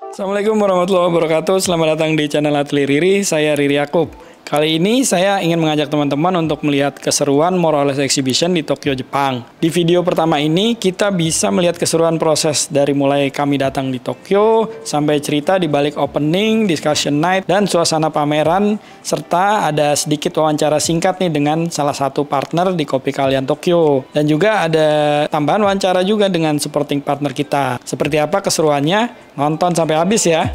Assalamualaikum warahmatullahi wabarakatuh. Selamat datang di channel Atelier Riri. Saya Riri Yakub. Kali ini saya ingin mengajak teman-teman untuk melihat keseruan More or Less Exhibition di Tokyo, Jepang. Di video pertama ini kita bisa melihat keseruan proses dari mulai kami datang di Tokyo sampai cerita di balik opening, discussion night, dan suasana pameran, serta ada sedikit wawancara singkat nih dengan salah satu partner di Kopi Kalian Tokyo. Dan juga ada tambahan wawancara juga dengan supporting partner kita. Seperti apa keseruannya? Nonton sampai habis ya.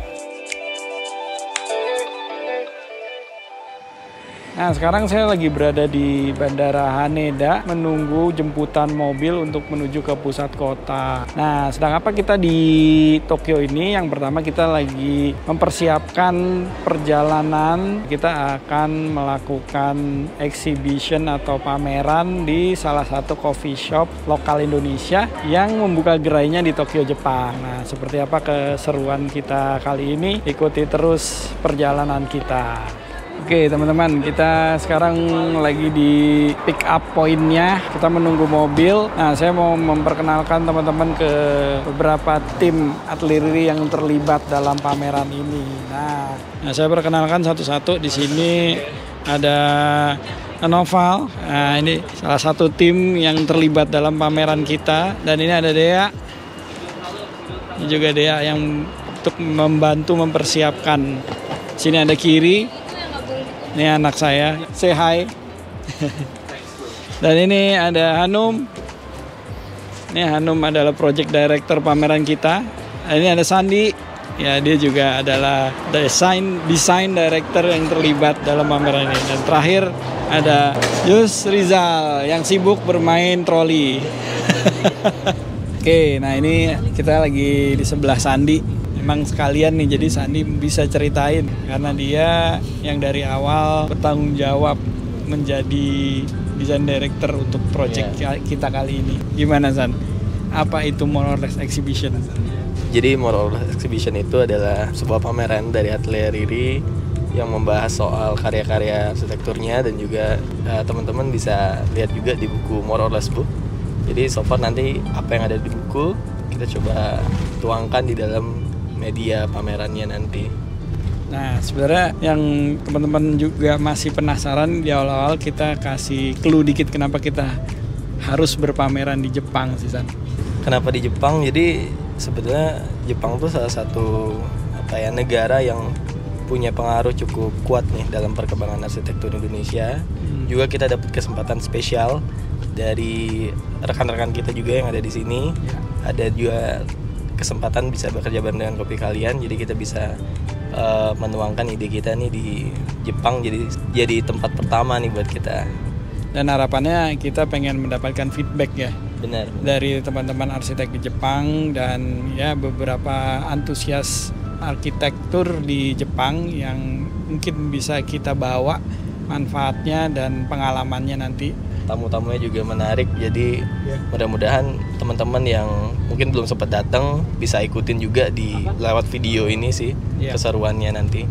Nah, sekarang saya lagi berada di Bandara Haneda menunggu jemputan mobil untuk menuju ke pusat kota. Nah, sedang apa kita di Tokyo ini? Yang pertama kita lagi mempersiapkan perjalanan. Kita akan melakukan exhibition atau pameran di salah satu coffee shop lokal Indonesia yang membuka gerainya di Tokyo, Jepang. Nah, seperti apa keseruan kita kali ini? Ikuti terus perjalanan kita. Oke teman-teman, kita sekarang lagi di pick up pointnya. Kita menunggu mobil. Nah, saya mau memperkenalkan teman-teman ke beberapa tim Atelier Riri yang terlibat dalam pameran ini. Nah, saya perkenalkan satu-satu. Di sini ada Noval. Nah, ini salah satu tim yang terlibat dalam pameran kita. Dan ini ada Dea. Ini juga Dea yang untuk membantu mempersiapkan. Sini ada Kiri. Ini anak saya, say hi. Dan ini ada Hanum. Ini Hanum adalah project director pameran kita. Ini ada Sandi. Ya, dia juga adalah design director yang terlibat dalam pameran ini. Dan terakhir ada Yus Rizal yang sibuk bermain troli. Oke, nah ini kita lagi di sebelah Sandi. Memang sekalian nih, jadi Sandi bisa ceritain karena dia yang dari awal bertanggung jawab menjadi design director untuk project kita kali ini. Gimana San? Apa itu More or Less Exhibition? Jadi More or Less Exhibition itu adalah sebuah pameran dari Atelier Riri yang membahas soal karya-karya arsitekturnya, dan juga teman-teman bisa lihat juga di buku More or Less Book. Jadi so far nanti apa yang ada di buku kita coba tuangkan di dalam media pamerannya nanti. Nah, sebenarnya yang teman-teman juga masih penasaran, di awal-awal kita kasih clue dikit kenapa kita harus berpameran di Jepang sih San. Kenapa di Jepang? Jadi sebenarnya Jepang tuh salah satu negara yang punya pengaruh cukup kuat nih dalam perkembangan arsitektur Indonesia. Juga kita dapat kesempatan spesial dari rekan-rekan kita juga yang ada di sini. Ada juga kesempatan bisa bekerja bareng dengan Kopi Kalian, jadi kita bisa menuangkan ide kita nih di Jepang, jadi tempat pertama nih buat kita. Dan harapannya kita pengen mendapatkan feedback ya. Benar. Dari teman-teman arsitek di Jepang dan ya beberapa antusias arsitektur di Jepang yang mungkin bisa kita bawa manfaatnya dan pengalamannya nanti. Tamu-tamunya juga menarik, jadi mudah-mudahan teman-teman yang mungkin belum sempat datang bisa ikutin juga di lewat video ini sih keseruannya nanti.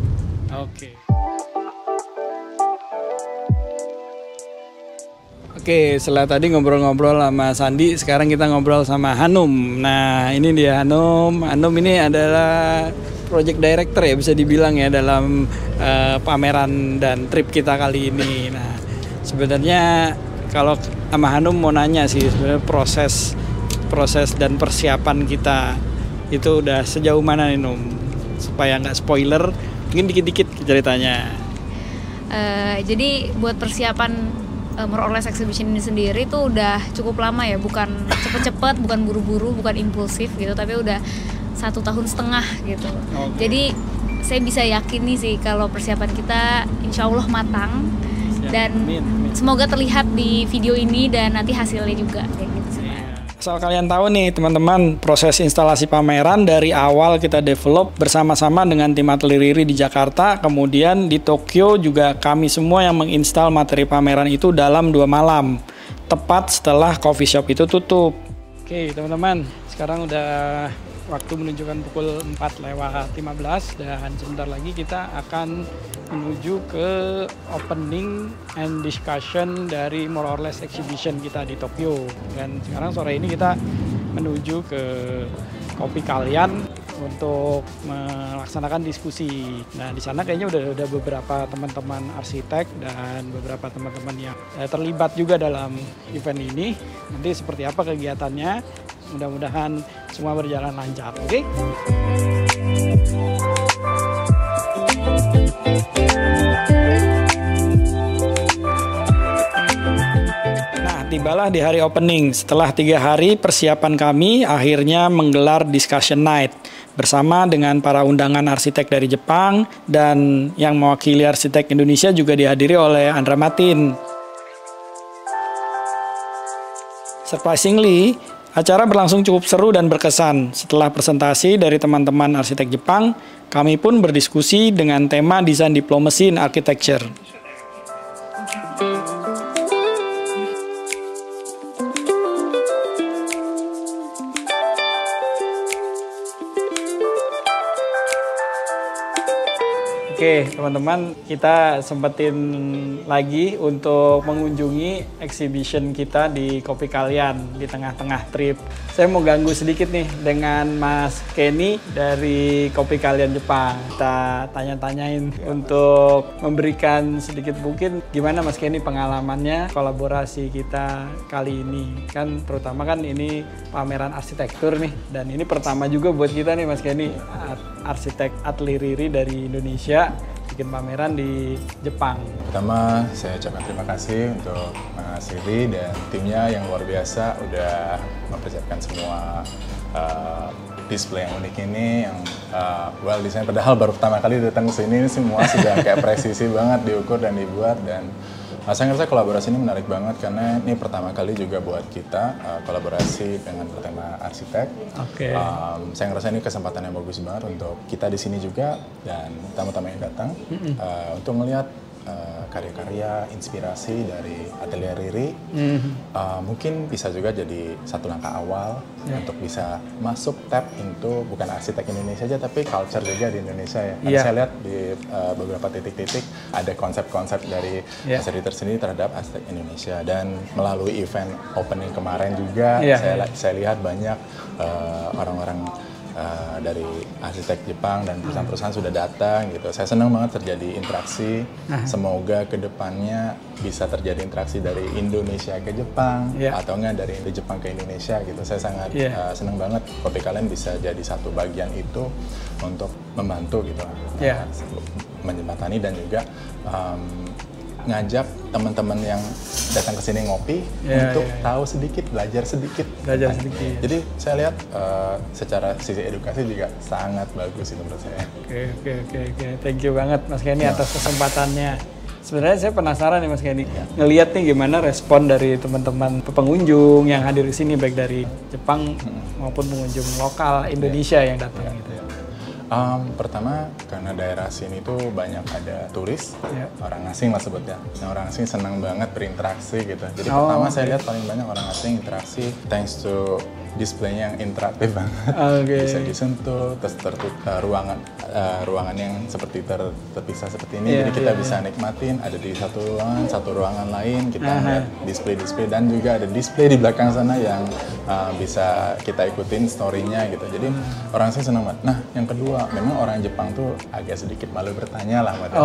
Oke, setelah tadi ngobrol-ngobrol sama Sandi, sekarang kita ngobrol sama Hanum. Nah, ini dia Hanum. Hanum ini adalah project director ya, bisa dibilang ya dalam pameran dan trip kita kali ini. Nah, sebenarnya kalau sama Hanum mau nanya sih, sebenarnya proses dan persiapan kita itu udah sejauh mana nih Num? Supaya nggak spoiler, mungkin dikit-dikit ceritanya. Jadi buat persiapan More or Less Exhibition ini sendiri tuh udah cukup lama ya, bukan cepet-cepet, bukan buru-buru, bukan impulsif gitu, tapi udah 1,5 tahun gitu. Jadi saya bisa yakin nih sih kalau persiapan kita insya Allah matang. Dan semoga terlihat di video ini dan nanti hasilnya juga kayak gitu. Asal kalian tahu nih teman-teman, proses instalasi pameran dari awal kita develop bersama-sama dengan tim Atelier Riri di Jakarta, kemudian di Tokyo juga kami semua yang menginstal materi pameran itu dalam 2 malam, tepat setelah coffee shop itu tutup. Oke teman-teman, sekarang udah waktu menunjukkan pukul 4:15 dan sebentar lagi kita akan menuju ke opening and discussion dari more or less exhibition kita di Tokyo. Dan sekarang sore ini kita menuju ke Kopi Kalian untuk melaksanakan diskusi. Nah, di sana kayaknya udah beberapa teman-teman arsitek dan beberapa teman-teman yang terlibat juga dalam event ini. Nanti seperti apa kegiatannya? Mudah-mudahan semua berjalan lancar. Oke? Tibalah di hari opening. Setelah 3 hari persiapan kami akhirnya menggelar discussion night bersama dengan para undangan arsitek dari Jepang dan yang mewakili arsitek Indonesia juga dihadiri oleh Andra Matin. Surprisingly, acara berlangsung cukup seru dan berkesan. Setelah presentasi dari teman-teman arsitek Jepang, kami pun berdiskusi dengan tema desain diplomacy in architecture. Oke, teman-teman, kita sempetin lagi untuk mengunjungi exhibition kita di Kopi Kalian di tengah-tengah trip. Saya mau ganggu sedikit nih dengan Mas Kenny dari Kopi Kalian Jepang. Kita tanya-tanyain untuk memberikan sedikit mungkin gimana Mas Kenny pengalamannya kolaborasi kita kali ini. Kan terutama kan ini pameran arsitektur nih, dan ini pertama juga buat kita nih Mas Kenny, arsitek Atli Riri dari Indonesia bikin pameran di Jepang. Pertama, saya ucapkan terima kasih untuk Mas Riri dan timnya yang luar biasa udah mempersiapkan semua display yang unik ini, yang desain padahal baru pertama kali datang ke sini, semua sudah kayak presisi banget diukur dan dibuat, dan saya ngerasa kolaborasi ini menarik banget karena ini pertama kali juga buat kita kolaborasi dengan bertema arsitek. Oke. Saya ngerasa ini kesempatan yang bagus banget untuk kita di sini juga dan tamu-tamu yang datang untuk melihat karya-karya inspirasi dari Atelier Riri. Mungkin bisa juga jadi satu langkah awal untuk bisa masuk tap into bukan arsitek Indonesia aja tapi culture juga di Indonesia ya. Karena saya lihat di beberapa titik-titik ada konsep-konsep dari Mas Riri tersendiri terhadap arsitek Indonesia, dan melalui event opening kemarin juga saya lihat banyak orang-orang dari arsitek Jepang dan perusahaan-perusahaan sudah datang gitu. Saya senang banget terjadi interaksi. Semoga kedepannya bisa terjadi interaksi dari Indonesia ke Jepang atau enggak dari Jepang ke Indonesia gitu. Saya sangat senang banget Kopi Kalian bisa jadi satu bagian itu untuk membantu gitu, menjembatani dan juga ngajak teman-teman yang datang ke sini ngopi untuk tahu sedikit, belajar sedikit. Jadi saya lihat secara sisi edukasi juga sangat bagus itu menurut saya. Oke. Thank you banget Mas Kenny atas kesempatannya. Sebenarnya saya penasaran nih Mas Kenny, ngelihat nih gimana respon dari teman-teman pengunjung yang hadir di sini, baik dari Jepang maupun pengunjung lokal Indonesia yang datang gitu. Pertama, karena daerah sini tuh banyak ada turis, orang asing lah sebutnya. Nah, orang asing senang banget berinteraksi gitu. Jadi pertama saya lihat paling banyak orang asing interaksi thanks to display-nya yang interaktif banget. Bisa disentuh, terus ruangan yang seperti terpisah seperti ini. Jadi kita bisa nikmatin, ada di satu ruangan lain, kita lihat display-display, dan juga ada display di belakang sana yang bisa kita ikutin story-nya gitu. Jadi orang asing senang banget. Nah, yang kedua, memang orang Jepang tuh agak sedikit malu bertanya lah, gitu.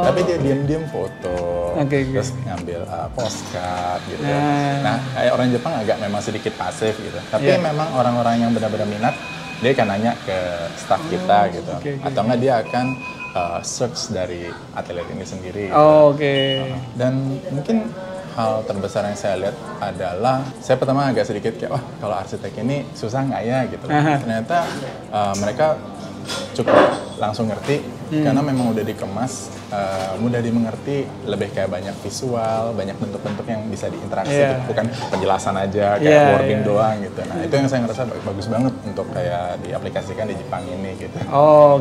Tapi dia diam-diam foto, terus ngambil postcard gitu. Nah, kayak orang Jepang agak memang sedikit pasif gitu. Tapi memang orang-orang yang benar-benar minat, dia akan nanya ke staff kita gitu. Atau enggak dia akan search dari atelier ini sendiri. Dan mungkin hal terbesar yang saya lihat adalah, saya pertama agak sedikit kayak, wah kalau arsitek ini susah nggak ya gitu. Ternyata mereka cukup langsung ngerti, karena memang udah dikemas, mudah dimengerti, lebih kayak banyak visual, banyak bentuk-bentuk yang bisa diinteraksi, bukan penjelasan aja kayak wording doang gitu. Nah itu yang saya ngerasa bagus banget untuk kayak diaplikasikan di Jepang ini gitu.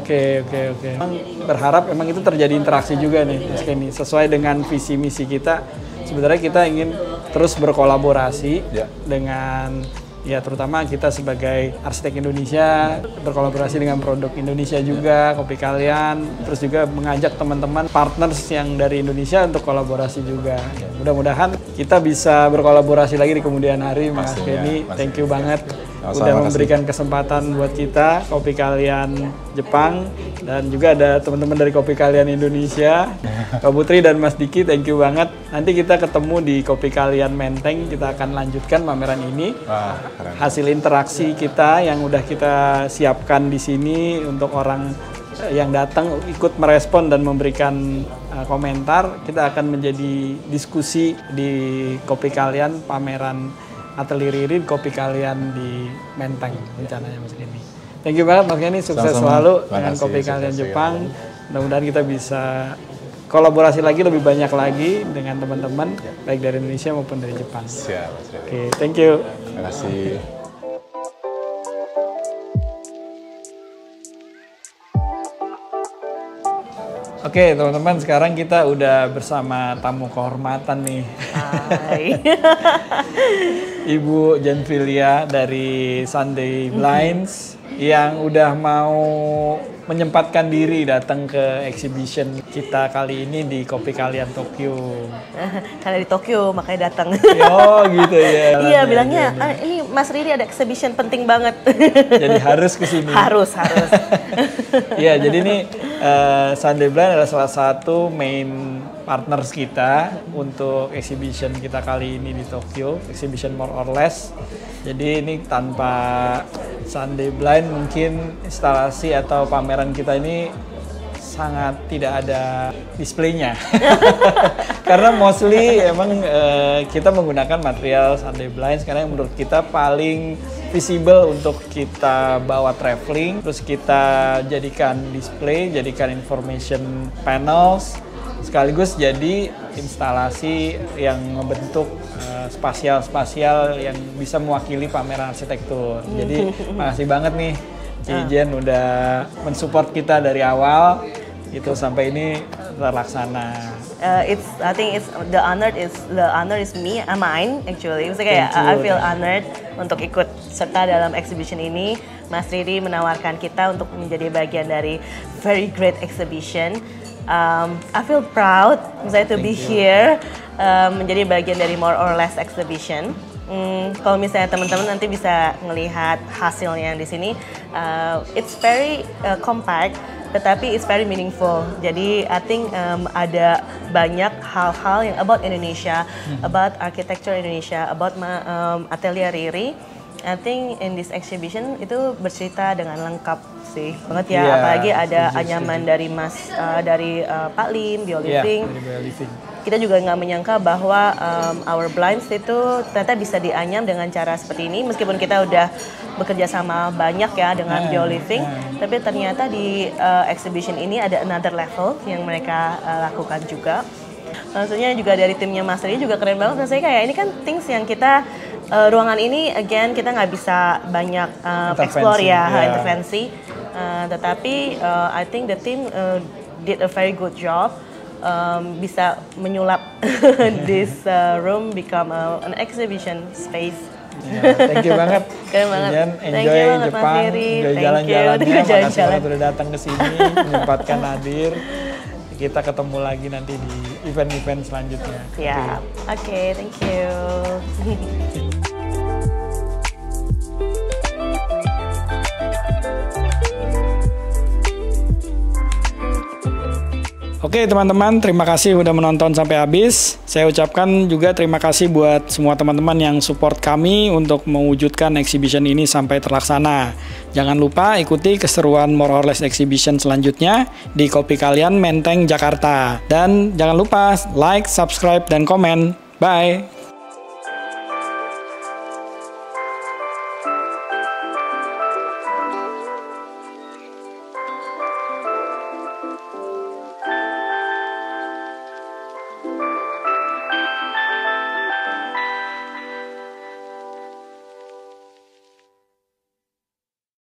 Oke. Berharap memang itu terjadi interaksi juga nih Mas Kenny, sesuai dengan visi misi kita. Sebenarnya kita ingin terus berkolaborasi dengan Ya terutama kita sebagai arsitek Indonesia berkolaborasi dengan produk Indonesia juga, kopi kalian, terus juga mengajak teman-teman partners yang dari Indonesia untuk kolaborasi juga. Ya, mudah-mudahan kita bisa berkolaborasi lagi di kemudian hari, Mas Kenny. Thank you banget udah memberikan kesempatan buat kita, kopi kalian Jepang, dan juga ada teman-teman dari kopi kalian Indonesia, Kak Putri dan Mas Diki, thank you banget. Nanti kita ketemu di kopi kalian Menteng, kita akan lanjutkan pameran ini. Wah, keren. Hasil interaksi kita yang udah kita siapkan di sini untuk orang yang datang ikut merespon dan memberikan komentar, kita akan menjadi diskusi di kopi kalian, pameran Atelier Riri kopi kalian di Menteng rencananya Mas Kenny. Thank you banget Mas Kenny, sukses selalu dengan kopi kalian Jepang. Mudah-mudahan kita bisa kolaborasi lagi lebih banyak lagi dengan teman-teman baik dari Indonesia maupun dari Jepang. Siap, Mas Riri. Oke, thank you. Terima kasih. Oke teman-teman, sekarang kita udah bersama tamu kehormatan nih. Hai. Ibu Janvilia dari Sunday Blinds yang udah mau menyempatkan diri datang ke exhibition kita kali ini di Kopi Kalian Tokyo. Karena di Tokyo makanya datang. Oh gitu ya. Iya bilangnya, ini Mas Riri ada exhibition penting banget. Jadi harus kesini. Harus. Iya, jadi ini Sunday Blind adalah salah satu main partners kita untuk exhibition kita kali ini di Tokyo, exhibition more or less. Jadi ini tanpa Sunday Blind mungkin instalasi atau pameran kita ini sangat tidak ada displaynya. Karena mostly emang kita menggunakan material Sunday Blind sekarang yang menurut kita paling visible untuk kita bawa traveling, terus kita jadikan display, jadikan information panels, sekaligus jadi instalasi yang membentuk spasial-spasial yang bisa mewakili pameran arsitektur. Jadi makasih banget nih Ci Jen udah mensupport kita dari awal itu sampai ini terlaksana. I think the honor is mine actually. Maksudnya kayak I feel honored untuk ikut serta dalam exhibition ini. Mas Riri menawarkan kita untuk menjadi bagian dari very great exhibition. I feel proud misalnya to be here menjadi bagian dari more or less exhibition. Kalau misalnya teman-teman nanti bisa melihat hasilnya yang di sini, it's very compact, tetapi it's very meaningful. Jadi I think ada banyak hal-hal yang about Indonesia, about architecture Indonesia, about Atelier Riri. I think in this exhibition itu bercerita dengan lengkap sih banget ya, apalagi ada anyaman dari dari Pak Lim, BioLiving. Kita juga nggak menyangka bahwa our blinds itu ternyata bisa dianyam dengan cara seperti ini, meskipun kita udah bekerja sama banyak ya dengan BioLiving, tapi ternyata di exhibition ini ada another level yang mereka lakukan juga. Maksudnya juga dari timnya Mas Riri juga keren banget. Maksudnya kayak ini kan things yang kita ruangan ini again kita nggak bisa banyak explore intervensi, tetapi I think the team did a very good job. Bisa menyulap this room become an exhibition space. Thank you banget. Keren banget. Enjoy Jepang, enjoy jalan-jalannya. Makasih banget udah datang ke sini, menyempatkan hadir. Kita ketemu lagi nanti di event-event selanjutnya. Siap. Oke, thank you. Oke teman-teman, terima kasih udah menonton sampai habis. Saya ucapkan juga terima kasih buat semua teman-teman yang support kami untuk mewujudkan exhibition ini sampai terlaksana. Jangan lupa ikuti keseruan More or Less Exhibition selanjutnya di Kopi Kalian Menteng, Jakarta. Dan jangan lupa like, subscribe, dan komen. Bye!